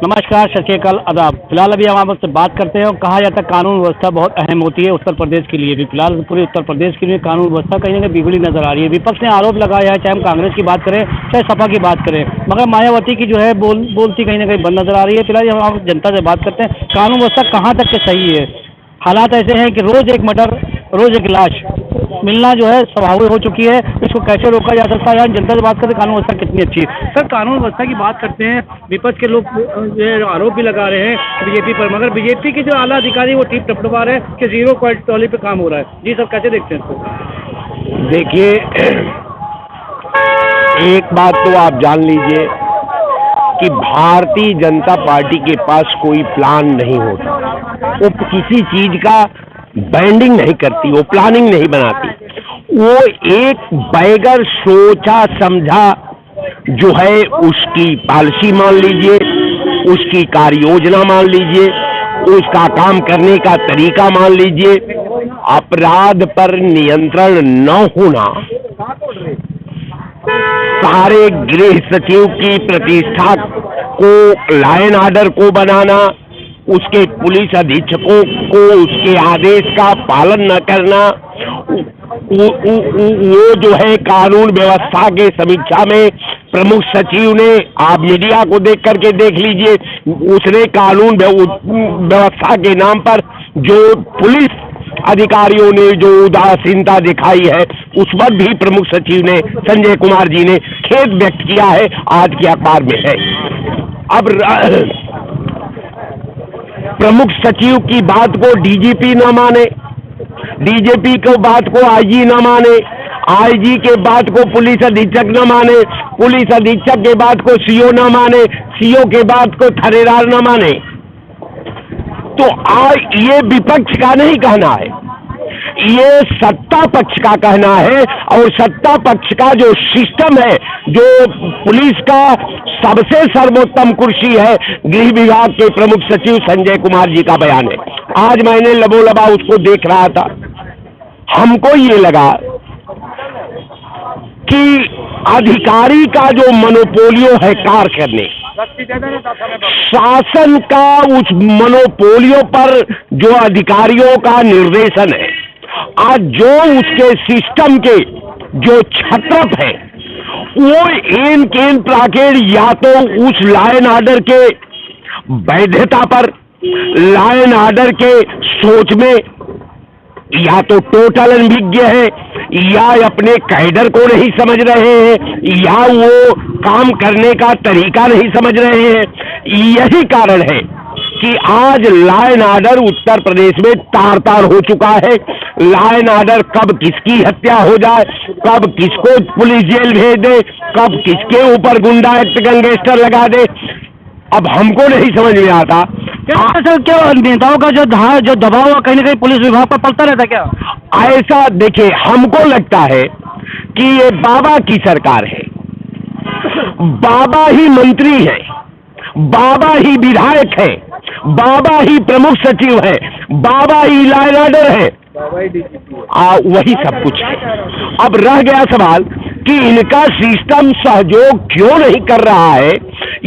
नमस्कार, सत श्री अकाल, आदाब। फिलहाल अभी हम आपसे बात करते हैं और कहा जाता है कानून व्यवस्था बहुत अहम होती है उत्तर प्रदेश के लिए भी। फिलहाल पूरे उत्तर प्रदेश के लिए कानून व्यवस्था कहीं ना कहीं बिगड़ी नजर आ रही है। विपक्ष ने आरोप लगाया है, चाहे हम कांग्रेस की बात करें चाहे सपा की बात करें, मगर मायावती की जो है बोलती कहीं ना कहीं बंद नजर आ रही है। फिलहाल हम आप जनता से बात करते हैं, कानून व्यवस्था कहाँ तक के सही है। हालात ऐसे हैं कि रोज एक मर्डर, रोज एक लाश मिलना जो है स्वाभाविक हो चुकी है। इसको कैसे रोका जा सकता है? जनता से बात करते कानून व्यवस्था कितनी अच्छी है। सर, कानून व्यवस्था की बात करते हैं, विपक्ष के लोग ये आरोप भी लगा रहे हैं बीजेपी पर, मगर बीजेपी के जो आला अधिकारी वो ठीक टपटपा रहे हैं कि जीरो क्वालिटी पे काम हो रहा है। जी सर, कैसे देखते हैं इसको? देखिए, एक बात तो आप जान लीजिए कि भारतीय जनता पार्टी के पास कोई प्लान नहीं होता। वो किसी चीज का बैंडिंग नहीं करती, वो प्लानिंग नहीं बनाती। वो एक बगैर सोचा समझा जो है उसकी पॉलिसी मान लीजिए, उसकी कार्य योजना मान लीजिए, उसका काम करने का तरीका मान लीजिए। अपराध पर नियंत्रण न होना, सारे गृह सचिव की प्रतिष्ठा को, लाइन ऑर्डर को बनाना, उसके पुलिस अधीक्षकों को उसके आदेश का पालन न करना, वो जो है कानून व्यवस्था के समीक्षा में प्रमुख सचिव ने, आप मीडिया को देख करके देख लीजिए, उसने कानून व्यवस्था के नाम पर जो पुलिस अधिकारियों ने जो उदासीनता दिखाई है, उस पर भी प्रमुख सचिव ने, संजय कुमार जी ने खेद व्यक्त किया है, आज के अखबार में है। अब प्रमुख सचिव की बात को डीजीपी न माने, डीजीपी को बात को आईजी न माने, आईजी के बात को पुलिस अधीक्षक न माने, पुलिस अधीक्षक के बात को सीओ न माने, सीओ के बात को थानेदार न माने, तो ये विपक्ष का नहीं कहना है, ये सत्ता पक्ष का कहना है। और सत्ता पक्ष का जो सिस्टम है, जो पुलिस का सबसे सर्वोत्तम कुर्सी है, गृह विभाग के प्रमुख सचिव संजय कुमार जी का बयान है। आज मैंने लबोलबा उसको देख रहा था, हमको ये लगा कि अधिकारी का जो मोनोपोलियो है कार्य करने, शासन का उस मोनोपोलियो पर जो अधिकारियों का निर्देशन है, आज जो उसके सिस्टम के जो छत्रप है, वो एन केन प्राकेर या तो उस लाइन ऑर्डर के वैधता पर, लाइन ऑर्डर के सोच में या तो टोटल अनभिज्ञ है, या अपने कैडर को नहीं समझ रहे हैं, या वो काम करने का तरीका नहीं समझ रहे हैं। यही कारण है कि आज लाइन ऑर्डर उत्तर प्रदेश में तार तार हो चुका है। लाइन ऑर्डर कब किसकी हत्या हो जाए, कब किसको पुलिस जेल भेज दे, कब किसके ऊपर गुंडा एक्ट गैंगस्टर लगा दे, अब हमको नहीं समझ में आता। सर, क्या नेताओं का जो दबाव कहीं ना कहीं पुलिस विभाग पर पड़ता रहता क्या? ऐसा देखिए, हमको लगता है कि ये बाबा की सरकार है, बाबा ही मंत्री है, बाबा ही विधायक है, बाबा ही प्रमुख सचिव है, बाबा ही लाइन ऑर्डर है, वही सब कुछ है। अब रह गया सवाल कि इनका सिस्टम सहयोग क्यों नहीं कर रहा है,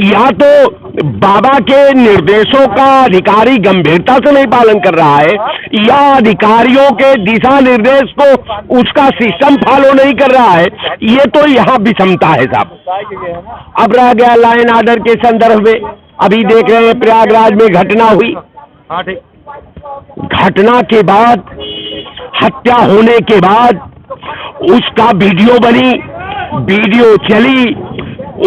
या तो बाबा के निर्देशों का अधिकारी गंभीरता से नहीं पालन कर रहा है, या अधिकारियों के दिशा निर्देश को उसका सिस्टम फॉलो नहीं कर रहा है। ये तो यहाँ विषमता है साहब। अब रह गया लाइन ऑर्डर के संदर्भ में, अभी देख रहे हैं प्रयागराज में घटना हुई, घटना के बाद, हत्या होने के बाद उसका वीडियो बनी, वीडियो चली,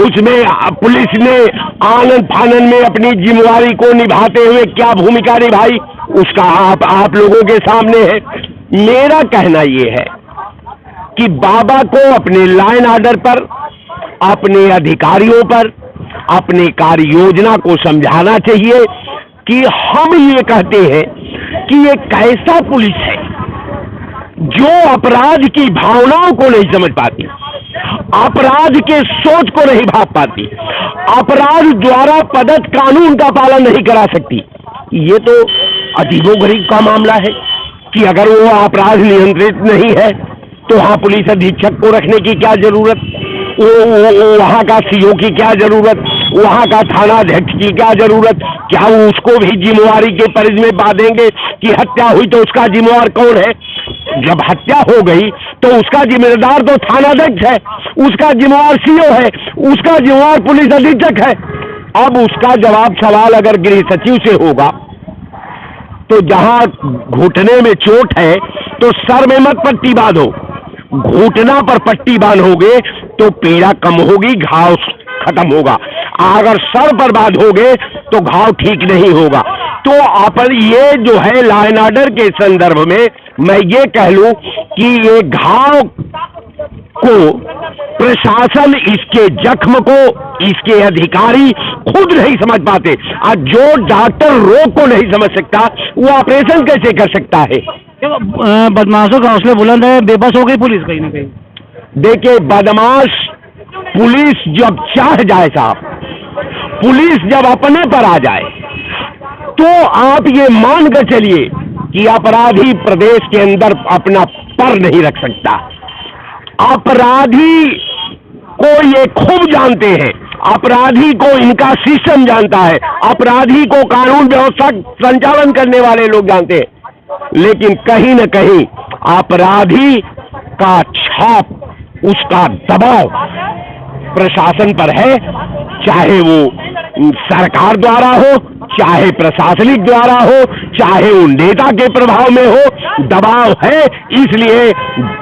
उसमें पुलिस ने आनंद फानन में अपनी जिम्मेवारी को निभाते हुए क्या भूमिका निभाई, उसका आप लोगों के सामने है। मेरा कहना यह है कि बाबा को अपने लाइन ऑर्डर पर, अपने अधिकारियों पर, अपने कार्य योजना को समझाना चाहिए कि हम ये कहते हैं कि ये कैसा पुलिस है जो अपराध की भावनाओं को नहीं समझ पाती, अपराध के सोच को नहीं भाप पाती, अपराध द्वारा प्रदत्त कानून का पालन नहीं करा सकती। ये तो अजीबोगरीब का मामला है कि अगर वो अपराध नियंत्रित नहीं है तो वहां पुलिस अधीक्षक को रखने की क्या जरूरत, वो वहां का सीओ की क्या जरूरत, वहाँ का थानाध्यक्ष की क्या जरूरत? क्या वो उसको भी जिम्मेवारी के परिधि में बांधेंगे कि हत्या हुई तो उसका जिम्मेवार कौन है? जब हत्या हो गई तो उसका जिम्मेदार तो थानाध्यक्ष है, उसका जिम्मेवार सीओ है, उसका जिम्मेवार पुलिस अधीक्षक है। अब उसका जवाब सवाल अगर गृह सचिव से होगा तो जहां घुटने में चोट है तो सर में मत पट्टी बांधो, घुटना पर पट्टी बांधोगे तो पीड़ा कम होगी, घाव खत्म होगा। अगर सर पर बांधोगे तो घाव ठीक नहीं होगा। तो अपन ये जो है लॉ एंड ऑर्डर के संदर्भ में मैं ये कह लूं कि ये घाव को प्रशासन, इसके जख्म को इसके अधिकारी खुद नहीं समझ पाते। और जो डॉक्टर रोग को नहीं समझ सकता वो ऑपरेशन कैसे कर सकता है? बदमाशों का हौसले बुलंद है, बेबस हो गई पुलिस कहीं ना कहीं। देखिए, बदमाश पुलिस जब चाह जाए साहब, पुलिस जब अपने पर आ जाए तो आप ये मान कर चलिए कि अपराधी प्रदेश के अंदर अपना पर नहीं रख सकता। अपराधी को ये खूब जानते हैं, अपराधी को इनका सिस्टम जानता है, अपराधी को कानून व्यवस्था संचालन करने वाले लोग जानते हैं। लेकिन कहीं न कहीं अपराधी का छाप, उसका दबाव प्रशासन पर है, चाहे वो सरकार द्वारा हो, चाहे प्रशासनिक द्वारा हो, चाहे वो नेता के प्रभाव में हो, दबाव है। इसलिए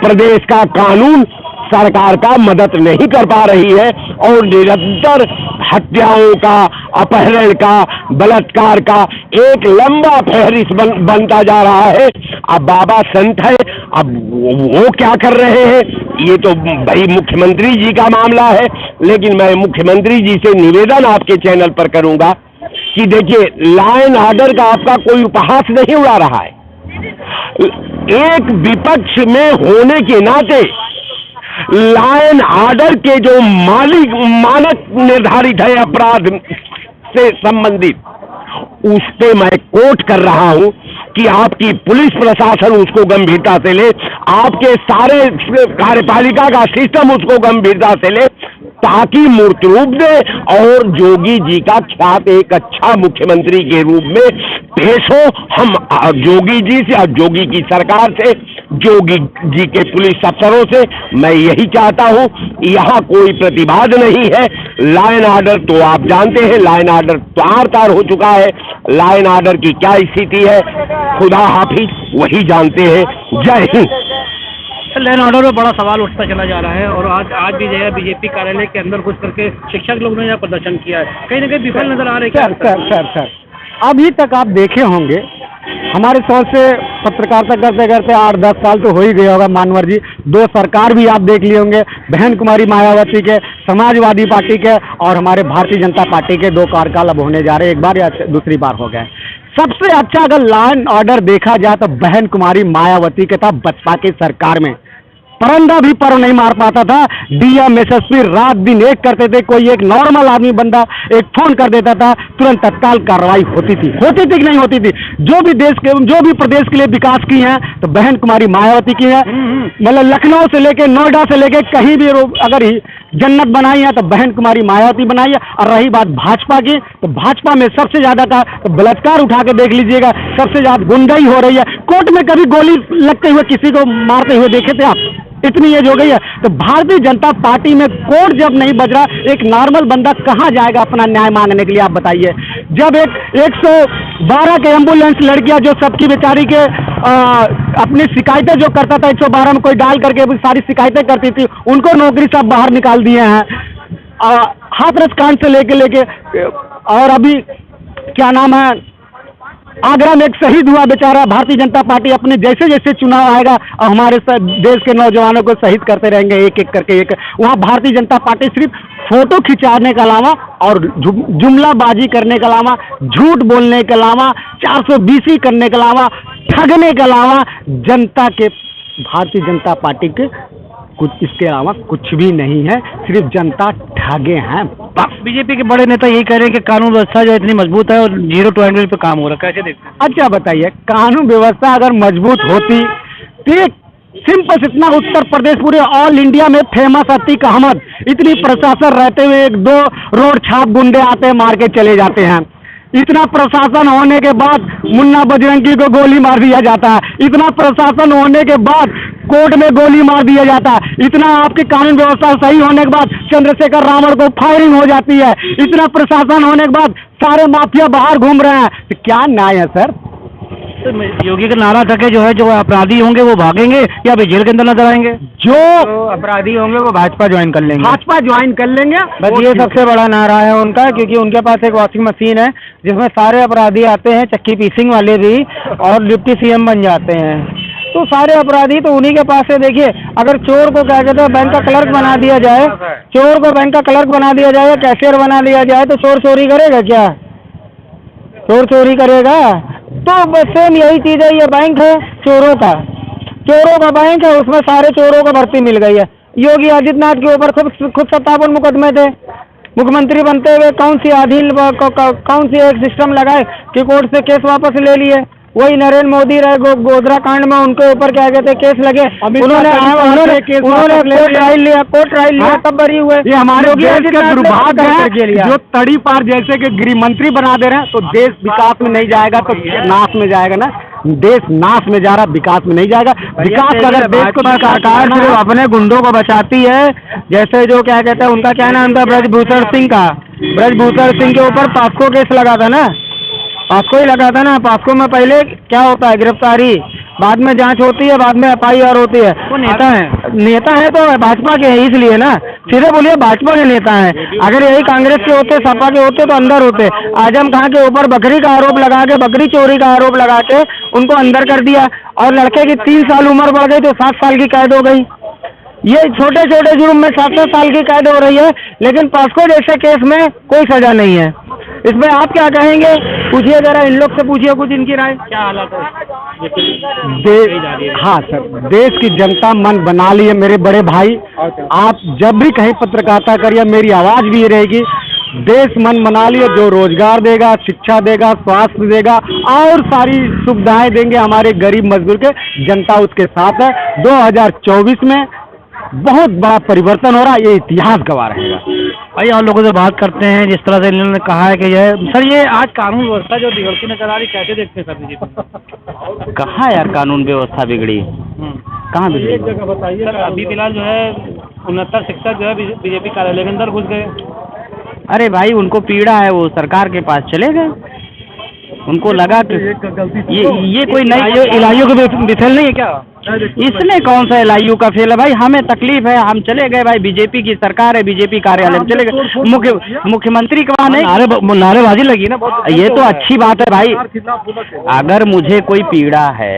प्रदेश का कानून सरकार का मदद नहीं कर पा रही है और निरंतर हत्याओं का, अपहरण का, बलात्कार का एक लंबा फहरिस्त बनता जा रहा है। अब बाबा संत है, अब वो क्या कर रहे हैं ये तो भाई मुख्यमंत्री जी का मामला है। लेकिन मैं मुख्यमंत्री जी से निवेदन आपके चैनल पर करूंगा कि देखिए, लॉ एंड ऑर्डर का आपका कोई उपहास नहीं उड़ा रहा है। एक विपक्ष में होने के नाते लॉ एंड ऑर्डर के जो मानक निर्धारित है अपराध से संबंधित, उस पे मैं कोट कर रहा हूं कि आपकी पुलिस प्रशासन उसको गंभीरता से ले, आपके सारे कार्यपालिका का सिस्टम उसको गंभीरता से ले, ताकि मूर्त रूप दे और योगी जी का ख्यात एक अच्छा मुख्यमंत्री के रूप में पेश हो। हम योगी जी से, योगी की सरकार से, योगी जी के पुलिस अफसरों से मैं यही चाहता हूं। यहां कोई प्रतिवाद नहीं है। लॉ एंड ऑर्डर तो आप जानते हैं, लॉ एंड ऑर्डर तार हो चुका है। लॉ एंड ऑर्डर की क्या स्थिति है खुदा हाफिज वही जानते हैं। जय हिंद। लॉ एंड ऑर्डर में बड़ा सवाल उठता चला जा रहा है और आज भी जो है बीजेपी कार्यालय के अंदर घुस करके शिक्षक लोग ने यहाँ प्रदर्शन किया है, कहीं ना कहीं विफल नजर आ रहे हैं। सर अभी तक आप देखे होंगे, हमारे तौर से पत्रकारिता करते करते 8-10 साल तो हो ही गया होगा मानवर जी। 2 सरकार भी आप देख लिए होंगे, बहन कुमारी मायावती के, समाजवादी पार्टी के और हमारे भारतीय जनता पार्टी के 2 कार्यकाल अब होने जा रहे हैं, एक बार या दूसरी बार हो गए। सबसे अच्छा अगर लॉ एंड ऑर्डर देखा जाए तो बहन कुमारी मायावती के था बसपा की सरकार में। परंदा भी पर नहीं मार पाता था। डीएम एसएसपी रात दिन एक करते थे, कोई एक नॉर्मल आदमी बंदा एक फोन कर देता था, तुरंत तत्काल कार्रवाई होती थी कि नहीं होती थी। जो भी प्रदेश के लिए विकास की है तो बहन कुमारी मायावती की है। मतलब लखनऊ से लेके नोएडा से लेके कहीं भी अगर जन्नत बनाई है तो बहन कुमारी मायावती बनाई है। और रही बात भाजपा की, तो भाजपा में सबसे ज्यादा का तो बलात्कार उठा के देख लीजिएगा, सबसे ज्यादा गुंडाई हो रही है। कोर्ट में कभी गोली लगते हुए किसी को मारते हुए देखे थे आप? इतनी एज हो गई है। तो भारतीय जनता पार्टी में कोर्ट जब नहीं बज रहा, एक नॉर्मल बंदा कहां जाएगा अपना न्याय मांगने के लिए? आप बताइए। जब एक 112 के एम्बुलेंस लड़कियां जो सबकी बेचारी के अपनी शिकायतें जो करता था 112 में कोई डाल करके सारी शिकायतें करती थी, उनको नौकरी सब बाहर निकाल दिए हैं। हाथरस कांड से लेके और अभी क्या नाम है, आगरा में एक शहीद हुआ बेचारा। भारतीय जनता पार्टी अपने जैसे जैसे चुनाव आएगा और हमारे देश के नौजवानों को शहीद करते रहेंगे एक एक करके। वहाँ भारतीय जनता पार्टी सिर्फ फोटो खिंचाने के अलावा और जुमलाबाजी करने के अलावा, झूठ बोलने के अलावा, 420 करने के अलावा, ठगने के अलावा जनता के, भारतीय जनता पार्टी के कुछ इसके अलावा कुछ भी नहीं है। सिर्फ जनता ठगे हैं। बीजेपी के बड़े नेता यही कह रहे हैं कि कानून व्यवस्था जो इतनी मजबूत है और 0 to 100 पे काम हो रहा है, कैसे देखते हैं? अच्छा बताइए, कानून व्यवस्था अगर मजबूत होती तो सिंपल इतना उत्तर प्रदेश पूरे ऑल इंडिया में फेमस अतीक अहमद, इतनी प्रशासन रहते हुए एक दो रोड छाप गुंडे आते हैं, मार के चले जाते हैं। इतना प्रशासन होने के बाद मुन्ना बजरंगी को गोली मार दिया जाता है। इतना प्रशासन होने के बाद कोर्ट में गोली मार दिया जाता है। इतना आपकी कानून व्यवस्था सही होने के बाद चंद्रशेखर रावण को फायरिंग हो जाती है। इतना प्रशासन होने के बाद सारे माफिया बाहर घूम रहे हैं, तो क्या न्याय है सर? तो योगी का नारा था कि जो है जो अपराधी होंगे वो भागेंगे या अभी जेल के अंदर नजर आएंगे। जो अपराधी होंगे वो भाजपा ज्वाइन कर लेंगे। भाजपा ज्वाइन कर लेंगे, बस ये सबसे बड़ा नारा है उनका, क्योंकि उनके पास एक वॉशिंग मशीन है जिसमें सारे अपराधी आते हैं, चक्की पीसिंग वाले भी, और डिप्टी सीएम बन जाते हैं। तो सारे अपराधी तो उन्हीं के पास है। देखिए, अगर चोर को क्या कहते हैं बैंक का क्लर्क बना दिया जाए, चोर को बैंक का क्लर्क बना दिया जाए, कैशियर बना दिया जाए, तो चोर चोरी करेगा क्या? चोर चोरी करेगा? तो बस सेम यही चीज़ है। ये बैंक है चोरों का बैंक है, उसमें सारे चोरों को भर्ती मिल गई है। योगी आदित्यनाथ के ऊपर खुद 57 मुकदमे थे। मुख्यमंत्री बनते हुए कौन सी एक सिस्टम लगाए कि कोर्ट से केस वापस ले लिए। वही नरेंद्र मोदी रहे, गोधरा कांड में उनके ऊपर क्या कहते हैं केस लगे, उन्होंने कोर्ट ट्रायल लिया, तब बरी हुए। ये हमारे देश का दुर्भाग्य है जो तड़ी पार जैसे कि गृह मंत्री बना दे रहे हैं, तो देश विकास में नहीं जाएगा तो नाश में जाएगा ना। देश नाश में जा रहा, विकास में नहीं जाएगा। विकास अगर देश को सरकार सिर्फ अपने गुंडों को बचाती है, जैसे जो क्या कहते हैं उनका क्या नाम था, ब्रजभूषण सिंह के ऊपर पॉस्को केस लगा था ना, पॉस्को ही लगा था ना। पॉस्को में पहले क्या होता है, गिरफ्तारी, बाद में जांच होती है, बाद में FIR होती है। वो नेता है तो भाजपा के हैं, इसलिए ना, सीधे बोलिए भाजपा के नेता हैं। अगर यही कांग्रेस के होते, सपा के होते तो अंदर होते। आजम खां के ऊपर बकरी का आरोप लगा के, बकरी चोरी का आरोप लगा के उनको अंदर कर दिया, और लड़के की 3 साल उम्र बढ़ गई तो 7 साल की कैद हो गई। ये छोटे छोटे जुर्म में 7-7 साल की कैद हो रही है, लेकिन पॉस्को जैसे केस में कोई सजा नहीं है। इसमें आप क्या कहेंगे? पूछिए जरा, इन लोग से पूछिए कुछ इनकी राय। क्या हालात है? हाँ सर, देश की जनता मन बना ली है मेरे बड़े भाई। आप जब भी कहीं पत्रकारिता करिए, मेरी आवाज़ भी ये रहेगी, देश मन बना लिया, जो रोजगार देगा, शिक्षा देगा, स्वास्थ्य देगा और सारी सुविधाएं देंगे हमारे गरीब मजदूर के, जनता उसके साथ है। 2024 में बहुत बड़ा परिवर्तन हो रहा है, ये इतिहास गवाह रहेगा। भाई और लोगों से बात करते हैं, जिस तरह से इन्होंने कहा है कि यह सर, ये आज कानून व्यवस्था जो बिगड़ती नजर आ रही, कैसे देखते हैं सर बीजेपी? कहाँ यार कानून व्यवस्था बिगड़ी, कहाँ बिगड़ी? एक जगह बताइए सर। अभी फिलहाल जो है 69 शिक्षक जो है बीजेपी कार्यालय के अंदर घुस गए। अरे भाई, उनको पीड़ा है, वो सरकार के पास चले गए। उनको लगा कि ये कोई नई इलाइयों को बिफेल नहीं है क्या? इसमें कौन सा LIU का फेल है भाई? हमें तकलीफ है, हम चले गए भाई, बीजेपी की सरकार है, बीजेपी कार्यालय में चले गए। मुख्यमंत्री के वहाँ नहीं, नारेबाजी लगी ना बहुत। ये तो अच्छी बात है भाई। अगर मुझे कोई पीड़ा है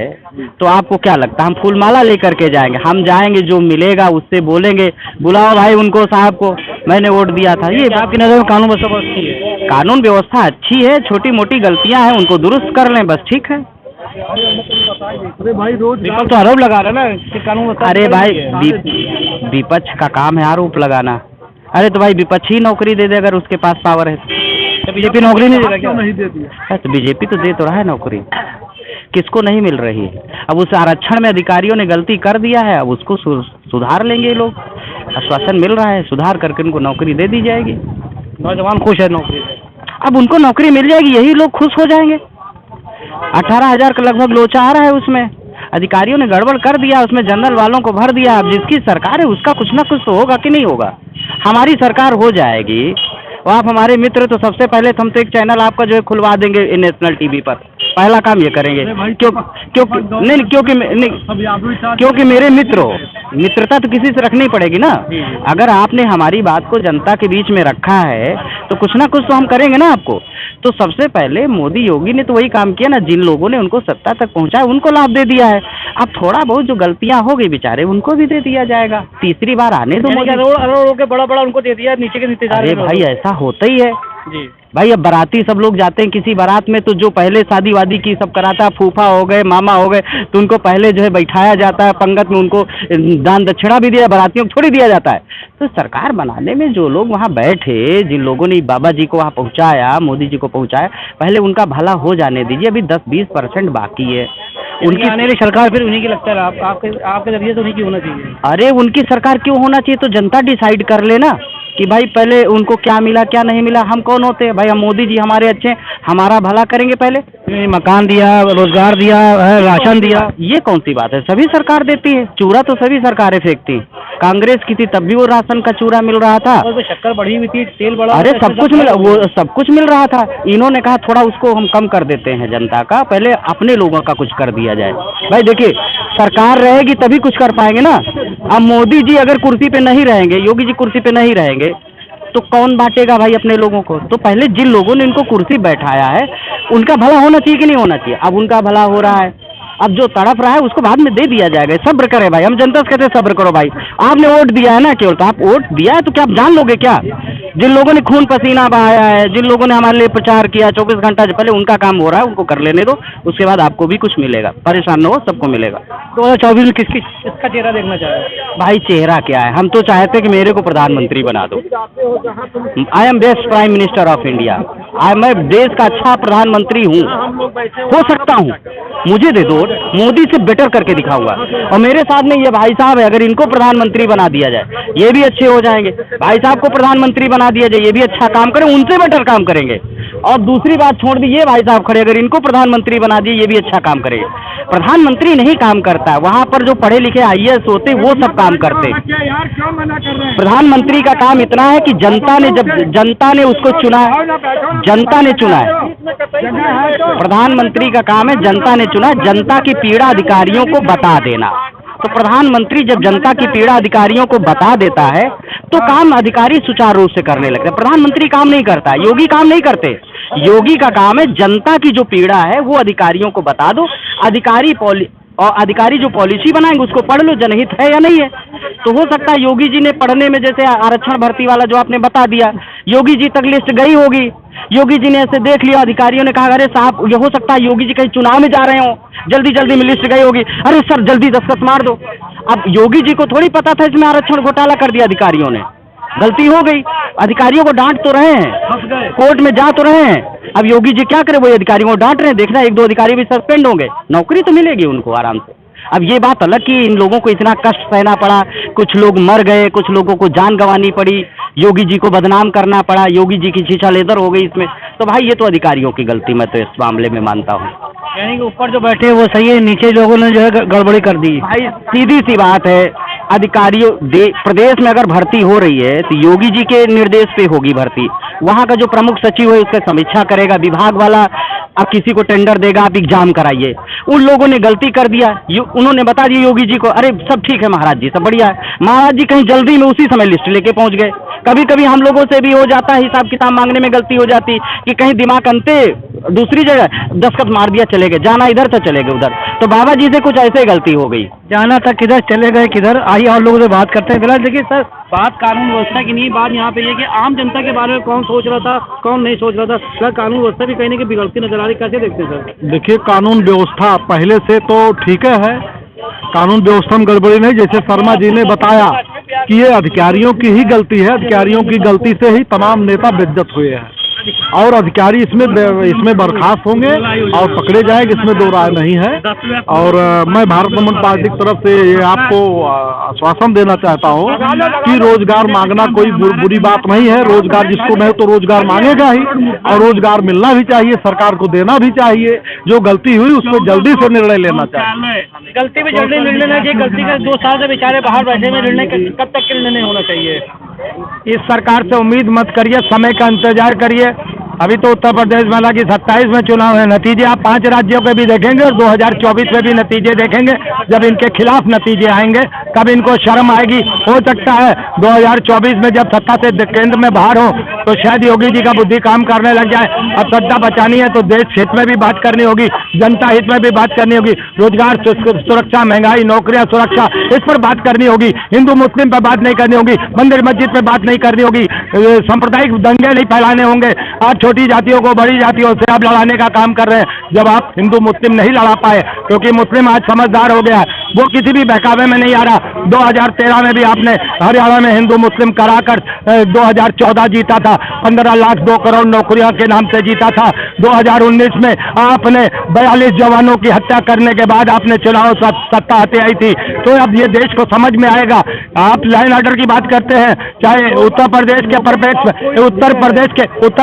तो आपको क्या लगता है हम फूलमाला लेकर के जाएंगे? हम जाएंगे, जो मिलेगा उससे बोलेंगे, बुलाओ भाई उनको, साहब को मैंने वोट दिया था। ये आपकी नज़र में कानून व्यवस्था अच्छी है? कानून व्यवस्था अच्छी है, छोटी मोटी गलतियां हैं उनको दुरुस्त कर लें, बस ठीक है। अरे भाई, रोज तो आरोप लगा रहे ना कि कानून व्यवस्था। अरे भाई, विपक्ष का काम है आरोप लगाना। अरे तो भाई विपक्ष ही नौकरी दे दे अगर उसके पास पावर है तो। बीजेपी नौकरी नहीं देगा क्या? नहीं देती है तो बीजेपी तो दे तो रहा है नौकरी, किसको नहीं मिल रही है? अब उस आरक्षण में अधिकारियों ने गलती कर दिया है, अब उसको सुधार लेंगे लोग। आश्वासन मिल रहा है, सुधार करके उनको नौकरी दे दी जाएगी। नौजवान खुश है नौकरी से, अब उनको नौकरी मिल जाएगी, यही लोग खुश हो जाएंगे। 18,000 का लगभग लोचा आ रहा है उसमें, अधिकारियों ने गड़बड़ कर दिया, उसमें जनरल वालों को भर दिया। अब जिसकी सरकार है उसका कुछ ना कुछ तो होगा कि नहीं होगा? हमारी सरकार हो जाएगी, और आप हमारे मित्र, तो सबसे पहले तो हम तो एक चैनल आपका जो है खुलवा देंगे नेशनल टीवी पर, पहला काम ये करेंगे। क्योंकि मेरे मित्र हो, मित्रता तो किसी से रखनी पड़ेगी ना। अगर आपने हमारी बात को जनता के बीच में रखा है तो कुछ ना कुछ तो हम करेंगे ना आपको। तो सबसे पहले मोदी योगी ने तो वही काम किया ना, जिन लोगों ने उनको सत्ता तक पहुंचाया उनको लाभ दे दिया है। अब थोड़ा बहुत जो गलतियां हो गई बेचारे, उनको भी दे दिया जाएगा। तीसरी बार आने दो मोदी। अरोड़ के बड़ा उनको दे दिया, नीचे के नीचे। अरे भाई, ऐसा होता ही है जी भाई। अब बाराती सब लोग जाते हैं किसी बारात में, तो जो पहले शादी वादी की सब कराता है, फूफा हो गए, मामा हो गए, तो उनको पहले जो है बैठाया जाता है पंगत में, उनको दान दक्षिणा भी दिया, बारातियों को थोड़ी दिया जाता है। तो सरकार बनाने में जो लोग वहाँ बैठे, जिन लोगों ने बाबा जी को वहाँ पहुँचाया, मोदी जी को पहुँचाया, पहले उनका भला हो जाने दीजिए। अभी 10-20% बाकी है, उनकी आने वाली सरकार फिर उन्हीं की लगता है, आपके जरिए तो उन्हीं की होना चाहिए। अरे उनकी सरकार क्यों होना चाहिए, तो जनता डिसाइड कर लेना कि भाई पहले उनको क्या मिला क्या नहीं मिला। हम कौन होते हैं भाई, हम मोदी जी हमारे अच्छे हैं, हमारा भला करेंगे पहले। मकान दिया, रोजगार दिया, राशन दिया। ये कौन सी बात है, सभी सरकार देती है, चूरा तो सभी सरकारें फेंकती हैं। कांग्रेस की थी तब भी वो राशन का चूरा मिल रहा था। और तो शक्कर बढ़ी हुई थी, तेल बढ़ा, अरे सब कुछ मिला, वो सब कुछ मिल रहा था। इन्होंने कहा थोड़ा उसको हम कम कर देते हैं जनता का, पहले अपने लोगों का कुछ कर दिया जाए। भाई देखिए सरकार रहेगी तभी कुछ कर पाएंगे ना। अब मोदी जी अगर कुर्सी पे नहीं रहेंगे, योगी जी कुर्सी पे नहीं रहेंगे, तो कौन बांटेगा भाई अपने लोगों को। तो पहले जिन लोगों ने इनको कुर्सी बैठाया है उनका भला होना चाहिए कि नहीं होना चाहिए। अब उनका भला हो रहा है, अब जो तड़प रहा है उसको बाद में दे दिया जाएगा। सब्र करे भाई, हम जनता से कहते हैं सब्र करो भाई। आपने वोट दिया है ना केवल, तो आप वोट दिया है तो क्या आप जान लोगे क्या। जिन लोगों ने खून पसीना बहाया है, जिन लोगों ने हमारे लिए प्रचार किया 24 घंटा से पहले, उनका काम हो रहा है, उनको कर लेने दो, उसके बाद आपको भी कुछ मिलेगा। परेशान न हो, सबको मिलेगा। 2024 में किसका चेहरा देखना चाह रहे हैं? भाई चेहरा क्या है, हम तो चाहते हैं कि मेरे को प्रधानमंत्री बना दो। I am best prime minister of India, मैं देश का अच्छा प्रधानमंत्री हूँ, हो सकता हूँ, मुझे दे दो, मोदी से बेटर करके दिखाऊंगा। और मेरे साथ में ये भाई साहब है, अगर इनको प्रधानमंत्री बना दिया जाए ये भी अच्छे हो जाएंगे। भाई साहब को प्रधानमंत्री बना दिया जाए, ये भी अच्छा काम करें, उनसे बेटर काम करेंगे। और दूसरी बात छोड़ दी, ये भाई साहब खड़े, अगर इनको प्रधानमंत्री बना दिए ये भी अच्छा काम करेंगे। प्रधानमंत्री नहीं काम करता, वहाँ पर जो पढ़े लिखे IAS होते वो सब काम करते। प्रधानमंत्री का काम इतना है कि जनता ने, जब जनता ने उसको चुना है, जनता ने चुना है, प्रधानमंत्री का काम है जनता ने चुना, जनता की पीड़ा अधिकारियों को बता देना। तो प्रधानमंत्री जब जनता की पीड़ा अधिकारियों को बता देता है तो काम अधिकारी सुचारू रूप से करने लगते हैं। प्रधानमंत्री काम नहीं करता, योगी काम नहीं करते। योगी का काम है जनता की जो पीड़ा है वो अधिकारियों को बता दो, अधिकारी जो पॉलिसी बनाएंगे उसको पढ़ लो, जनहित है या नहीं है। तो हो सकता है योगी जी ने पढ़ने में, जैसे आरक्षण भर्ती वाला जो आपने बता दिया, योगी जी तक लिस्ट गई होगी, योगी जी ने ऐसे देख लिया, अधिकारियों ने कहा अरे साहब ये हो सकता है योगी जी कहीं चुनाव में जा रहे हो, जल्दी जल्दी में लिस्ट गई होगी, अरे सर जल्दी दस्तखत मार दो। अब योगी जी को थोड़ी पता था इसमें आरक्षण घोटाला कर दिया अधिकारियों ने, गलती हो गई। अधिकारियों को डांट तो रहे हैं, कोर्ट में जा तो रहे हैं, अब योगी जी क्या करे, वो अधिकारियों को डांट रहे हैं। देखना 1-2 अधिकारी भी सस्पेंड होंगे, नौकरी तो मिलेगी उनको आराम से। अब ये बात अलग कि इन लोगों को इतना कष्ट सहना पड़ा, कुछ लोग मर गए, कुछ लोगों को जान गंवानी पड़ी, योगी जी को बदनाम करना पड़ा, योगी जी की शीशा लेदर हो गई इसमें। तो भाई ये तो अधिकारियों की गलती मैं तो इस मामले में मानता हूँ। यानी कि ऊपर जो बैठे वो सही है, नीचे लोगों ने जो है गड़बड़ी कर दी। भाई सीधी सी बात है, अधिकारियों प्रदेश में अगर भर्ती हो रही है तो योगी जी के निर्देश पे होगी भर्ती। वहाँ का जो प्रमुख सचिव है उसका समीक्षा करेगा, विभाग वाला अब किसी को टेंडर देगा, आप एग्जाम कराइए। उन लोगों ने गलती कर दिया, उन्होंने बता दिया योगी जी को, अरे सब ठीक है महाराज जी, सब बढ़िया है। महाराज जी कहीं जल्दी में उसी समय लिस्ट लेके पहुंच गए। कभी कभी हम लोगों से भी हो जाता है, हिसाब किताब मांगने में गलती हो जाती कि कहीं दिमाग अंते दूसरी जगह दस्तखत मार दिया, चले गए, जाना इधर तो चले गए उधर। तो बाबा जी से कुछ ऐसे गलती हो गई, जाना था किधर, चले गए किधर। आइए और लोगों से बात करते हैं। फिलहाल देखिए सर, बात कानून व्यवस्था की नहीं, बात यहाँ पे ये कि आम जनता के बारे में कौन सोच रहा था, कौन नहीं सोच रहा था। फिलहाल कानून व्यवस्था भी कहीं ना कहीं बिगड़ती नजर आ रही, कैसे देखते हैं सर? देखिए कानून व्यवस्था पहले से तो ठीक है, कानून व्यवस्था में गड़बड़ी नहीं। जैसे शर्मा जी ने बताया कि ये अधिकारियों की ही गलती है, अधिकारियों की गलती से ही तमाम नेता बेइज्जत हुए हैं और अधिकारी इसमें बर्खास्त होंगे और पकड़े जाएंगे, इसमें दो राय नहीं है। और मैं भारत कम्युनिस्ट पार्टी की तरफ से ये आपको आश्वासन देना चाहता हूँ कि रोजगार मांगना कोई बुरी बात नहीं है। रोजगार जिसको नहीं तो रोजगार मांगेगा ही, और रोजगार मिलना भी चाहिए, सरकार को देना भी चाहिए। जो गलती हुई उस पर जल्दी से निर्णय लेना चाहिए। गलती में जल्दी निर्णय लेना चाहिए। गलती का 2 साल से बेचारे बाहर बैठे में, निर्णय कब तक के निर्णय होना चाहिए? इस सरकार से उम्मीद मत करिए, समय का इंतजार करिए। अभी तो उत्तर प्रदेश में हालांकि 27 में चुनाव है, नतीजे आप 5 राज्यों के भी देखेंगे और 2024 में भी नतीजे देखेंगे। जब इनके खिलाफ नतीजे आएंगे तब इनको शर्म आएगी। हो सकता है 2024 में जब सत्ता से केंद्र में बाहर हो तो शायद योगी जी का बुद्धि काम करने लग जाए। अब सत्ता बचानी है तो देश हित में भी बात करनी होगी, जनता हित में भी बात करनी होगी। रोजगार सुरक्षा, महंगाई, नौकरियां, सुरक्षा, इस पर बात करनी होगी। हिंदू मुस्लिम पर बात नहीं करनी होगी, मंदिर मस्जिद पर बात नहीं करनी होगी, सांप्रदायिक दंगे नहीं फैलाने होंगे। आप छोटी जातियों को बड़ी जातियों से आप लड़ाने का काम कर रहे हैं, जब आप हिंदू मुस्लिम नहीं लड़ा पाए, क्योंकि मुस्लिम आज समझदार हो गया है। वो किसी भी बहकावे में नहीं आ रहा। 2013 में भी आपने हरियाणा में हिंदू मुस्लिम कराकर 2014 जीता था, 15 लाख 2 करोड़ नौकरियों के नाम से जीता था। 2019 में आपने 42 जवानों की हत्या करने के बाद आपने चुनाव सत्ता हाथे आई थी। तो अब ये देश को समझ में आएगा। आप लाइन ऑर्डर की बात करते हैं, चाहे उत्तर प्रदेश के परिप्रेक्ष्य में, उत्तर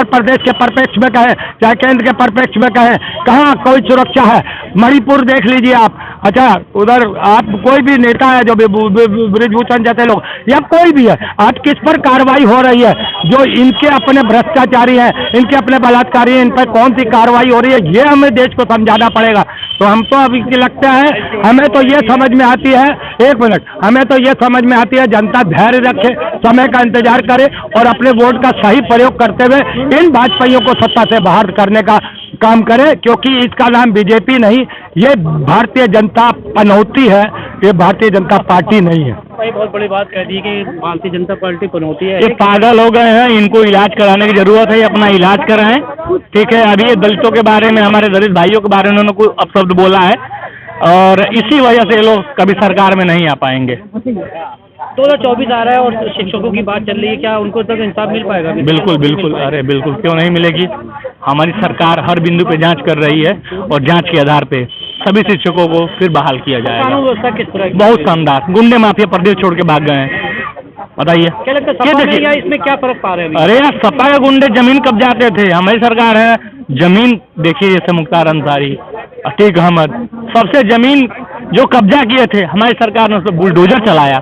प्रदेश के परिप्रेक्ष्य में कहें, चाहे केंद्र के परिप्रेक्ष्य में कहें, कहाँ कोई सुरक्षा है? मणिपुर देख लीजिए आप। अच्छा, उधर आप कोई भी नेता है जो ब्रिजभूषण जैसे लोग या कोई भी है, आज किस पर कार्रवाई हो रही है? जो इनके अपने भ्रष्टाचारी हैं, इनके अपने बलात्कारी हैं, इन पर कौन सी कार्रवाई हो रही है, ये हमें देश को समझाना पड़ेगा। तो हम तो अभी लगता है, हमें तो ये समझ में आती है, एक मिनट, हमें तो ये समझ में आती है, जनता धैर्य रखे, समय का इंतजार करे और अपने वोट का सही प्रयोग करते हुए इन भाजपाइयों को सत्ता से बाहर करने का काम करे, क्योंकि इसका नाम बीजेपी नहीं, ये भारतीय जनता पनौती है, ये भारतीय जनता पार्टी नहीं है। भाई बहुत बड़ी बात कह दी कि भारतीय जनता पार्टी पनौती है। ये पागल हो गए हैं, इनको इलाज कराने की जरूरत है, ये अपना इलाज कराएं। ठीक है, अभी ये दलितों के बारे में, हमारे दलित भाइयों के बारे में उन्होंने कोई अपशब्द बोला है और इसी वजह से ये लोग कभी सरकार में नहीं आ पाएंगे। 2024 आ रहा है और शिक्षकों की बात चल रही है, क्या उनको तक इंसाफ मिल पाएगा? बिल्कुल बिल्कुल, अरे बिल्कुल, क्यों नहीं मिलेगी। हमारी सरकार हर बिंदु पे जांच कर रही है और जांच के आधार पे सभी शिक्षकों को फिर बहाल किया जाएगा। कानून व्यवस्था किस तरह की? बहुत शानदार। गुंडे माफिया प्रदेश छोड़ के भाग गए हैं, बताइए क्या लगता है सपा में या इसमें क्या फर्क पा रहे हैं? अरे यार, सपा के गुंडे जमीन कब्जाते थे, हमारी सरकार है जमीन। देखिए जैसे मुख्तार अंसारी, अतीक अहमद, सबसे जमीन जो कब्जा किए थे, हमारी सरकार ने बुलडोजर चलाया,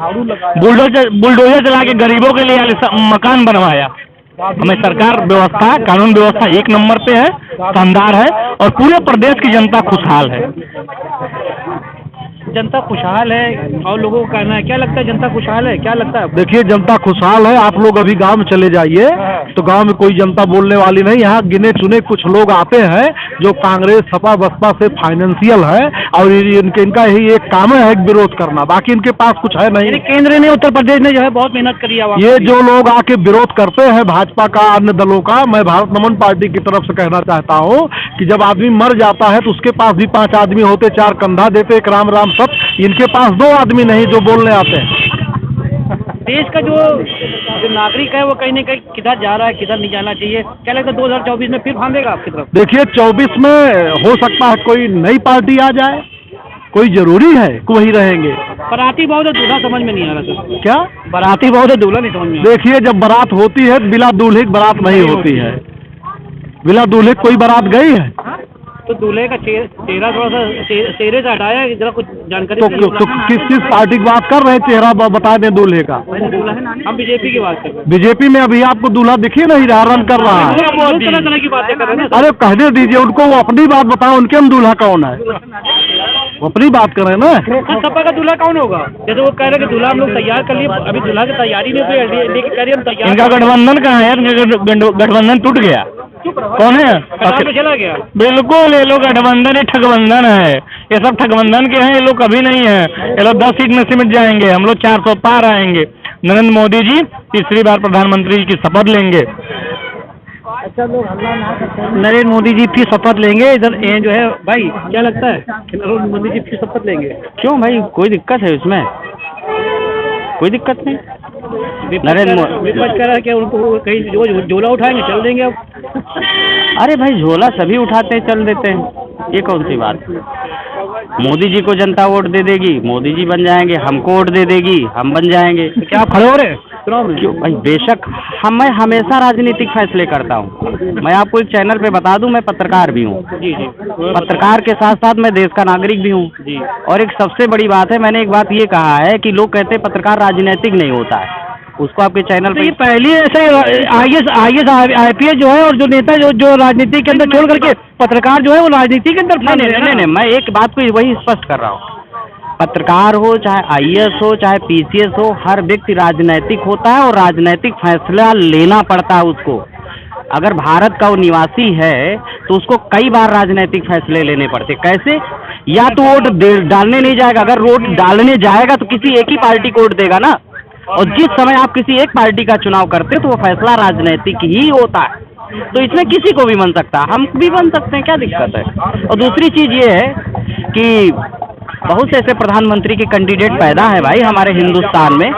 बुलडोजर चला के गरीबों के लिए मकान बनवाया। हमारी सरकार व्यवस्था, कानून व्यवस्था एक नंबर पे है, शानदार है और पूरे प्रदेश की जनता खुशहाल है। जनता खुशहाल है और लोगों को कहना है, क्या लगता है जनता खुशहाल है? क्या लगता है? देखिए, जनता खुशहाल है। आप लोग अभी गांव में चले जाइए तो गांव में कोई जनता बोलने वाली नहीं। यहाँ गिने चुने कुछ लोग आते हैं जो कांग्रेस सपा बसपा से फाइनेंशियल है और इनका ही एक काम है विरोध करना, बाकी इनके पास कुछ है नहीं। केंद्र ने, उत्तर प्रदेश ने जो है बहुत मेहनत करी है। ये जो लोग आके विरोध करते हैं भाजपा का, अन्य दलों का, मैं भारत नमन पार्टी की तरफ से कहना चाहता हूँ कि जब आदमी मर जाता है तो उसके पास भी 5 आदमी होते, 4 कंधा देते, एक राम राम सब। इनके पास 2 आदमी नहीं जो बोलने आते हैं। देश का जो नागरिक है वो कहीं न कहीं किधर जा रहा है, किधर नहीं जाना चाहिए? क्या लगता है 2024 में फिर भागेगा आपकी तरफ? देखिए, 24 में हो सकता है कोई नई पार्टी आ जाए, कोई जरूरी है कि वही रहेंगे। बाराती बहुत है, दूल्हा समझ में नहीं आ रहा सर। क्या बाराती बहुत है, दूल्हा नहीं समझ में आ रहा। देखिए, जब बारात होती है बिना दूल्हे की बारात नहीं होती है। बिना दूल्हे कोई बारात गई है? तो दूल्हे का चेहरा थोड़ा सा चेहरे से हटाया, जरा कुछ जानकारी तो किस पार्टी की बात कर रहे हैं? चेहरा बता दें दूल्हे का। हम बीजेपी की बात कर रहे हैं। बीजेपी में अभी आपको दूल्हा दिखिए नहीं रहा, रन कर रहा है। तरह की बातें कर रहे हैं। अरे कहने दीजिए उनको, वो अपनी बात बताओ, उनके हम दूल्हा कौन है, वो अपनी बात कर रहे हैं ना। सपा का दूल्हा कौन होगा? जैसे वो कह रहे हैं कि दूल्हा हम लोग तैयार कर लिए, अभी दूल्हा की तैयारी नहीं हुई, एलडीए कह रही हम तैयार। इनका गठबंधन कहाँ है यार? गठबंधन टूट गया। कौन है? चला गया। बिल्कुल, ये लोग गठबंधन है, ठगबंधन है। ये सब ठगबंधन के हैं, ये लोग कभी नहीं है। ये लोग 10 सीट में सिमट जाएंगे, हम लोग 400 पार आएंगे। नरेंद्र मोदी जी तीसरी बार प्रधानमंत्री की शपथ लेंगे। नरेंद्र मोदी जी फिर शपथ लेंगे। इधर ये जो है भाई, क्या लगता है नरेंद्र मोदी जी फिर शपथ लेंगे? क्यों भाई, कोई दिक्कत है उसमें? कोई दिक्कत नहीं। विपक्ष कह रहा है कि उनको कहीं जो झोला उठाएंगे चल देंगे अब। अरे भाई, झोला सभी उठाते हैं, चल देते हैं, ये कौन सी बात? मोदी जी को जनता वोट दे देगी, मोदी जी बन जाएंगे, हमको वोट दे देगी, हम बन जाएंगे। क्या आप खड़े हो रहे हैं चुनाव में? क्यों भाई, बेशक मैं हमेशा राजनीतिक फैसले करता हूँ। मैं आपको एक चैनल पे बता दूं, मैं पत्रकार भी हूँ। जी जी। पत्रकार के साथ साथ मैं देश का नागरिक भी हूँ। जी। और एक सबसे बड़ी बात है, मैंने एक बात ये कहा है कि लोग कहते हैं पत्रकार राजनीतिक नहीं होता है, उसको आपके चैनल पे। ये पहले ऐसे IAS IPS जो है और जो नेता जो राजनीति के अंदर छोड़ करके पत्रकार जो है वो राजनीति के अंदर। नहीं, मैं एक बात को वही स्पष्ट कर रहा हूँ। पत्रकार हो, चाहे IAS हो, चाहे PCS हो, हर व्यक्ति राजनीतिक होता है और राजनीतिक फैसला लेना पड़ता है उसको। अगर भारत का वो निवासी है तो उसको कई बार राजनीतिक फैसले लेने पड़ते। कैसे? या तो वोट डालने नहीं जाएगा, अगर वोट डालने जाएगा तो किसी एक ही पार्टी को वोट देगा ना। और जिस समय आप किसी एक पार्टी का चुनाव करते तो वो फैसला राजनीतिक ही होता है। तो इसमें किसी को भी बन सकता है, हम भी बन सकते हैं, क्या दिक्कत है? और दूसरी चीज ये है कि बहुत से ऐसे प्रधानमंत्री के कैंडिडेट पैदा है भाई हमारे हिंदुस्तान में,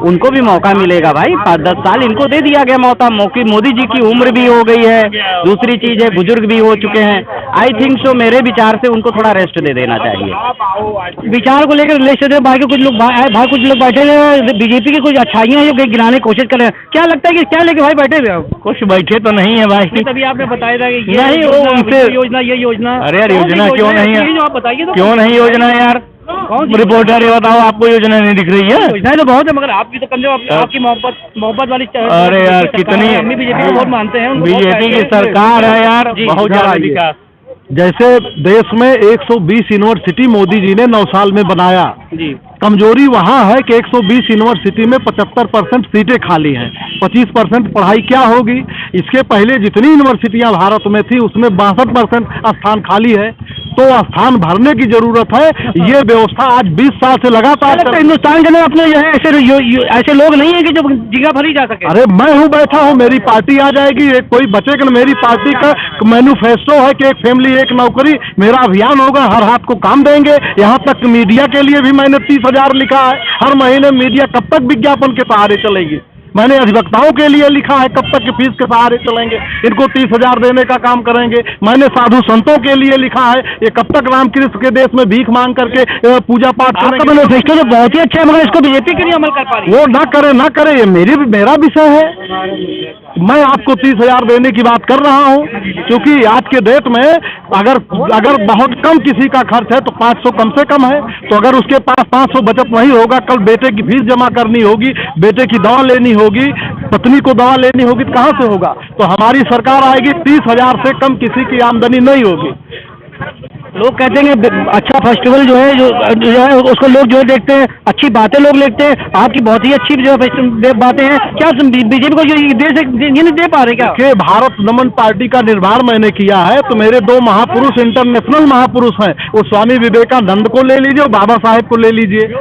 उनको भी मौका मिलेगा भाई। 5-10 साल इनको दे दिया गया मौका। मोदी जी की उम्र भी हो गई है, दूसरी चीज है बुजुर्ग भी हो चुके हैं। आई थिंक सो मेरे विचार से उनको थोड़ा रेस्ट दे देना चाहिए। विचार को लेकर रिलेशन है भाई, कुछ लोग भाई कुछ लोग बैठे हुए बीजेपी की कुछ अच्छाइयाँ हैं जो गिनाने की कोशिश कर रहे हैं। क्या लगता है कि क्या लेके भाई बैठे हुए आप? कुछ बैठे तो नहीं है भाई। तभी आपने बताया था कि नहीं, वो उनसे योजना ये योजना। अरे यार योजना क्यों नहीं है? आप बताइए तो। क्यों नहीं योजना है यार? रिपोर्टर ये बताओ, आपको योजना नहीं दिख रही है? योजनाएं तो बहुत है मगर आपकी तो कम से कम आपकी मोहब्बत वाली। अरे यार कितनी, हम भी बीजेपी को बहुत मानते हैं, बीजेपी की सरकार है यार, बहुत ज्यादा विकास। जैसे देश में 120 यूनिवर्सिटी मोदी जी ने 9 साल में बनाया। जी। कमजोरी वहाँ है कि 120 यूनिवर्सिटी में 75% सीटें खाली हैं, 25% पढ़ाई क्या होगी? इसके पहले जितनी यूनिवर्सिटियां भारत में थी उसमें 62% स्थान खाली है, तो स्थान भरने की जरूरत है। ये व्यवस्था आज 20 साल से लगातार हिंदुस्तान के अंदर अपने जो है ऐसे लोग नहीं है कि जो जगह भरी जा सके। अरे मैं हूँ, बैठा हूँ, मेरी पार्टी आ जाएगी, एक कोई बचेगा ना। मेरी पार्टी का मैनिफेस्टो है कि एक फैमिली एक नौकरी, मेरा अभियान होगा, हर हाथ को काम देंगे। यहाँ तक मीडिया के लिए भी मैंने 30,000 लिखा है। हर महीने मीडिया कब तक विज्ञापन के सहारे चलेगी? मैंने अधिवक्ताओं के लिए लिखा है कब तक के फीस के सहारे चलेंगे, इनको 30,000 देने का काम करेंगे। मैंने साधु संतों के लिए लिखा है ये कब तक रामकृष्ण के देश में भीख मांग करके पूजा पाठ करेंगे। आपका मैनिफेस्टो तो बहुत ही अच्छा है मगर इसको बीजेपी के लिए अमल कर पा रही है। वो ना करे, ये मेरा विषय है। मैं आपको 30,000 देने की बात कर रहा हूँ, क्योंकि आज के डेट में अगर बहुत कम किसी का खर्च है तो 500 कम से कम है। तो अगर उसके पास 500 बचत नहीं होगा, कल बेटे की फीस जमा करनी होगी, बेटे की दवा लेनी होगी, पत्नी को दवा लेनी होगी, तो कहाँ से होगा? तो हमारी सरकार आएगी, 30,000 से कम किसी की आमदनी नहीं होगी। लोग कहते हैं कि अच्छा फेस्टिवल जो है उसको लोग जो है देखते हैं, अच्छी बातें लोग लिखते हैं। आपकी बहुत ही अच्छी जो है बातें हैं। क्या बीजेपी को ये नहीं दे पा रहे क्या? कि भारत नमन पार्टी का निर्माण मैंने किया है, तो मेरे 2 महापुरुष इंटरनेशनल महापुरुष हैं, वो स्वामी विवेकानंद को ले लीजिए और बाबा साहेब को ले लीजिए।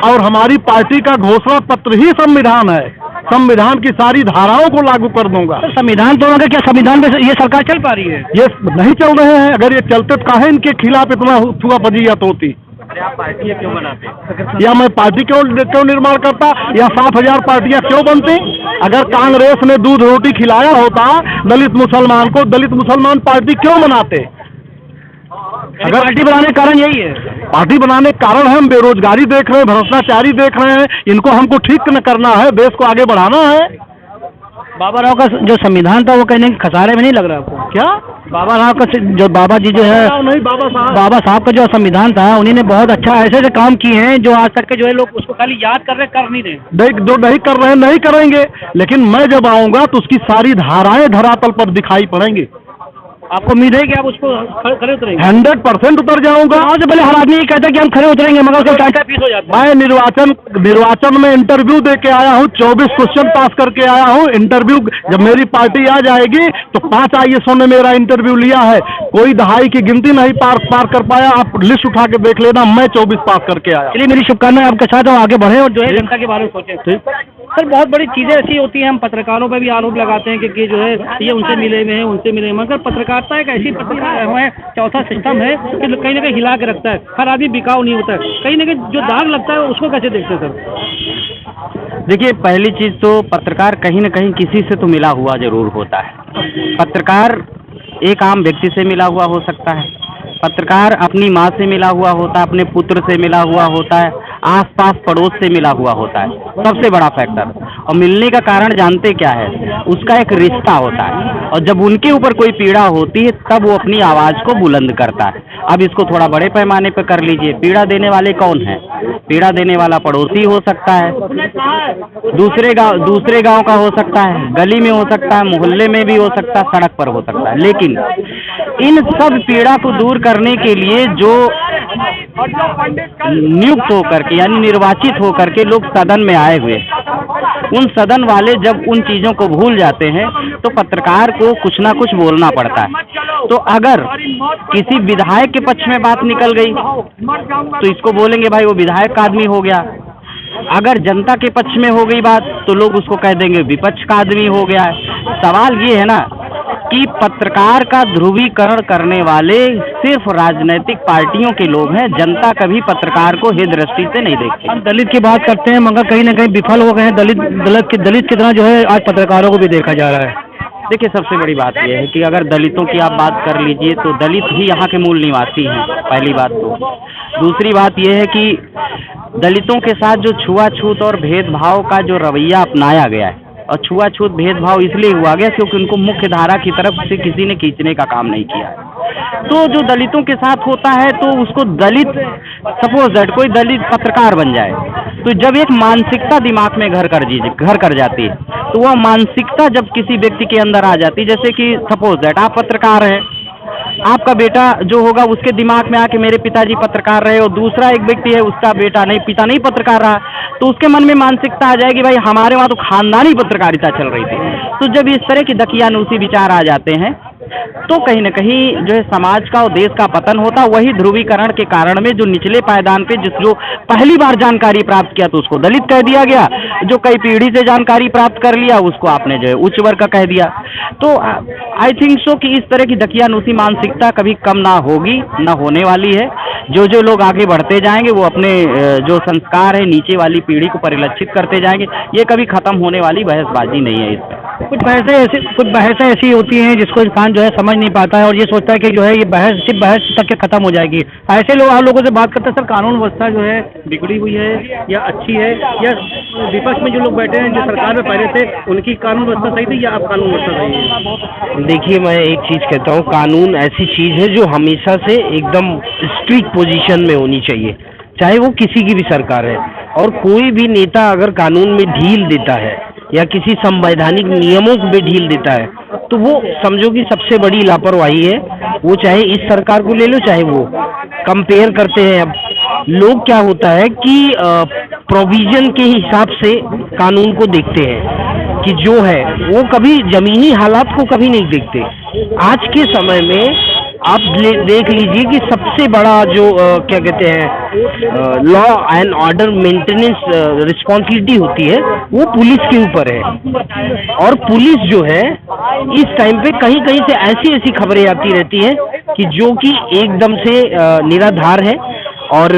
और हमारी पार्टी का घोषणा पत्र ही संविधान है, संविधान की सारी धाराओं को लागू कर दूंगा। संविधान तो अगर क्या संविधान पे ये सरकार चल पा रही है? ये नहीं चल रहे हैं। अगर ये चलते तो काहे इनके खिलाफ इतना हुआ फजीयत होती? आप पार्टी क्यों बनाते? या मैं पार्टी क्यों निर्माण करता, या 7,000 पार्टियां क्यों बनती? अगर कांग्रेस ने दूध रोटी खिलाया होता दलित मुसलमान को, दलित मुसलमान पार्टी क्यों बनाते? अगर पार्टी बनाने का कारण यही है। पार्टी बनाने का कारण है हम बेरोजगारी देख रहे हैं, भ्रष्टाचारी देख रहे हैं, इनको हमको ठीक न करना है, देश को आगे बढ़ाना है। बाबा राव का जो संविधान था वो कहने के खसारे में नहीं लग रहा आपको? क्या बाबा राव का जो बाबा जी जो है नहीं, बाबा साहब का जो संविधान था उन्हीं ने बहुत अच्छा ऐसे काम किए हैं जो आज तक के जो है लोग उसको खाली याद कर नहीं रहे। जो नहीं कर रहे हैं नहीं करेंगे, लेकिन मैं जब आऊंगा तो उसकी सारी धाराएं धरातल पर दिखाई पड़ेंगी। आपको उम्मीद है कि आप उसको खड़े उतरेंगे? 100% उतर जाऊंगा। से पहले हर आदमी ये कहता है कि हम खड़े उतरेंगे मगर उसको टाटा पीस हो जाता है। मैं निर्वाचन में इंटरव्यू दे के आया हूँ, 24 क्वेश्चन पास करके आया हूँ। इंटरव्यू जब मेरी पार्टी आ जाएगी तो 5 IASओं ने मेरा इंटरव्यू लिया है, कोई दहाई की गिनती नहीं पार कर पाया। आप लिस्ट उठा के देख लेना, मैं 24 पास करके आया। चलिए मेरी शुभकामनाएं आपके साथ, और आगे बढ़े और जो है जनता के बारे में सोचें। सर बहुत बड़ी चीज़ें ऐसी होती हैं, हम पत्रकारों पर भी आरोप लगाते हैं कि जो है ये उनसे मिले हुए हैं, उनसे मिले, मगर पत्रकारिता एक ऐसी चौथा सिस्टम है कि कहीं ना कहीं हिला के रखता है। हर आदमी बिकाऊ नहीं होता है, कहीं ना कहीं जो दाग लगता है उसको कैसे देखते हैं सर? देखिए, पहली चीज़ तो पत्रकार कहीं न कहीं किसी से तो मिला हुआ जरूर होता है। पत्रकार एक आम व्यक्ति से मिला हुआ हो सकता है, पत्रकार अपनी माँ से मिला हुआ होता है, अपने पुत्र से मिला हुआ होता है, आसपास पड़ोस से मिला हुआ होता है, सबसे बड़ा फैक्टर। और मिलने का कारण जानते क्या है? उसका एक रिश्ता होता है, और जब उनके ऊपर कोई पीड़ा होती है तब वो अपनी आवाज़ को बुलंद करता है। अब इसको थोड़ा बड़े पैमाने पर कर लीजिए, पीड़ा देने वाले कौन हैं? पीड़ा देने वाला पड़ोसी हो सकता है, दूसरे गांव का हो सकता है, गली में हो सकता है, मोहल्ले में भी हो सकता है, सड़क पर हो सकता है। लेकिन इन सब पीड़ा को दूर करने के लिए जो नियुक्त होकर के यानी निर्वाचित होकर के लोग सदन में आए हुए, उन सदन वाले जब उन चीज़ों को भूल जाते हैं तो पत्रकार को कुछ ना कुछ बोलना पड़ता है। तो अगर किसी विधायक के पक्ष में बात निकल गई तो इसको बोलेंगे भाई वो विधायक का आदमी हो गया। अगर जनता के पक्ष में हो गई बात तो लोग उसको कह देंगे विपक्ष का आदमी हो गया है। सवाल ये है ना कि पत्रकार का ध्रुवीकरण करने वाले सिर्फ राजनीतिक पार्टियों के लोग हैं। जनता कभी पत्रकार को हित दृष्टि से नहीं देखती। हम दलित की बात करते हैं मगर कहीं ना कहीं विफल हो गए हैं। दलित की तरह जो है आज पत्रकारों को भी देखा जा रहा है। देखिए, सबसे बड़ी बात यह है कि अगर दलितों की आप बात कर लीजिए तो दलित ही यहाँ के मूल निवासी हैं, पहली बात तो। दूसरी बात यह है कि दलितों के साथ जो छुआछूत और भेदभाव का जो रवैया अपनाया गया है, और छुआछूत भेदभाव इसलिए हुआ गया क्योंकि उनको मुख्य धारा की तरफ से किसी ने खींचने का काम नहीं किया है। तो जो दलितों के साथ होता है तो उसको दलित, सपोज दैट कोई दलित पत्रकार बन जाए, तो जब एक मानसिकता दिमाग में घर कर जाती है, तो वह मानसिकता जब किसी व्यक्ति के अंदर आ जाती है, जैसे कि सपोज दैट आप पत्रकार हैं, आपका बेटा जो होगा उसके दिमाग में आके मेरे पिताजी पत्रकार रहे, और दूसरा एक व्यक्ति है उसका पिता नहीं पत्रकार रहा, तो उसके मन में मानसिकता आ जाएगी भाई हमारे वहाँ तो खानदानी पत्रकारिता चल रही थी। तो जब इस तरह की दकियानूसी विचार आ जाते हैं तो कहीं न कहीं जो है समाज का और देश का पतन होता। वही ध्रुवीकरण के कारण में जो निचले पायदान पे जो पहली बार जानकारी प्राप्त किया तो उसको दलित कह दिया गया, जो कई पीढ़ी से जानकारी प्राप्त कर लिया उसको आपने जो है उच्च वर्ग का कह दिया। तो आई थिंक सो कि इस तरह की दकियानूसी मानसिकता कभी कम ना होगी, ना होने वाली है। जो लोग आगे बढ़ते जाएंगे वो अपने जो संस्कार है नीचे वाली पीढ़ी को परिलक्षित करते जाएंगे। ये कभी खत्म होने वाली बहसबाजी नहीं है। इसमें कुछ बहसें ऐसी होती हैं जिसको इंसान जो है समझ नहीं पाता है और ये सोचता है कि जो है ये सिर्फ बहस तक के खत्म हो जाएगी। ऐसे लोग आप लोगों से बात करते हैं, सर कानून व्यवस्था जो है बिगड़ी हुई है या अच्छी है, या विपक्ष में जो लोग बैठे हैं जो सरकार में पहले थे उनकी कानून व्यवस्था सही थी या अब कानून व्यवस्था सही है? देखिए, मैं एक चीज कहता हूँ, कानून ऐसी चीज है जो हमेशा से एकदम स्ट्रिक्ट पोजीशन में होनी चाहिए, चाहे वो किसी की भी सरकार है। और कोई भी नेता अगर कानून में ढील देता है या किसी संवैधानिक नियमों में ढील देता है तो वो समझो कि सबसे बड़ी लापरवाही है। वो चाहे इस सरकार को ले लो चाहे वो। कंपेयर करते हैं अब लोग, क्या होता है कि प्रोविजन के हिसाब से कानून को देखते हैं कि जो है वो कभी जमीनी हालात को कभी नहीं देखते। आज के समय में आप देख लीजिए कि सबसे बड़ा जो क्या कहते हैं law and order maintenance responsibility होती है वो पुलिस के ऊपर है। और पुलिस जो है इस टाइम पे कहीं कहीं से ऐसी खबरें आती रहती हैं कि जो कि एकदम से निराधार है। और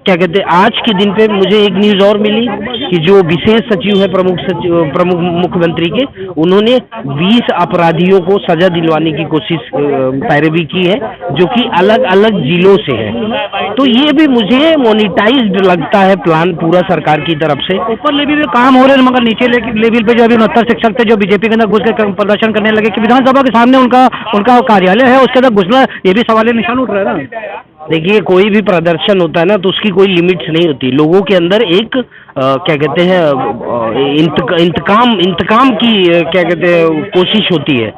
क्या कहते हैं, आज के दिन पे मुझे एक न्यूज़ और मिली कि जो विशेष सचिव है प्रमुख मुख्यमंत्री के, उन्होंने 20 अपराधियों को सजा दिलवाने की कोशिश पैरवी की है जो कि अलग अलग जिलों से है। तो ये भी मुझे मोनिटाइज्ड लगता है प्लान पूरा सरकार की तरफ से। ऊपर लेवल पे काम हो रहे हैं मगर नीचे लेवल पे जो अभी 69 शिक्षक थे जो बीजेपी के अंदर घुस के प्रदर्शन करने लगे कि विधानसभा के सामने उनका कार्यालय है उसके अंदर घुसना, ये भी सवाल निशान उठ रहा है ना। देखिए, कोई भी प्रदर्शन होता है ना तो उसकी कोई लिमिट्स नहीं होती। लोगों के अंदर एक क्या कहते हैं इंतकाम की क्या कहते हैं कोशिश होती है।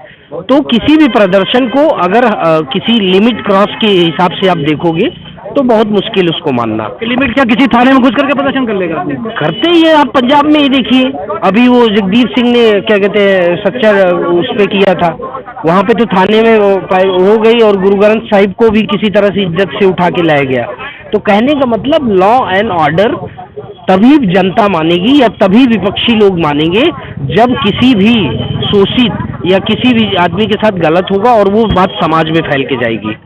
तो किसी भी प्रदर्शन को अगर किसी लिमिट क्रॉस के हिसाब से आप देखोगे तो बहुत मुश्किल उसको मानना। लिमिट क्या किसी थाने में घुस करके प्रदर्शन कर लेगा? करते ही है। आप पंजाब में ही देखिए, अभी वो जगदीप सिंह ने क्या कहते हैं सच्चा उस पे किया था, वहाँ पे तो थाने में हो गई और गुरु ग्रंथ साहिब को भी किसी तरह से इज्जत से उठा के लाया गया। तो कहने का मतलब लॉ एंड ऑर्डर तभी जनता मानेगी या तभी विपक्षी लोग मानेंगे जब किसी भी शोषित या किसी भी आदमी के साथ गलत होगा और वो बात समाज में फैल के जाएगी।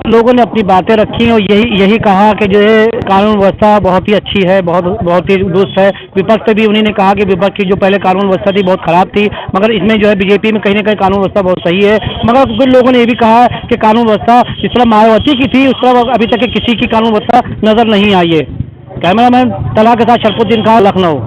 लोगों ने अपनी बातें रखी और यही कहा कि जो है कानून व्यवस्था बहुत ही अच्छी है, बहुत ही दुरुस्त है। विपक्ष से भी उन्हीं ने कहा कि विपक्ष की जो पहले कानून व्यवस्था थी बहुत खराब थी, मगर इसमें जो है बीजेपी में कहीं ना कहीं कानून व्यवस्था बहुत सही है। मगर कुछ लोगों ने ये भी कहा कि कानून व्यवस्था जिस तरह मायावती की थी उस तरह अभी तक किसी की कानून व्यवस्था नजर नहीं आई है। कैमरामैन तला के साथ शरफुद्दीन खान, लखनऊ।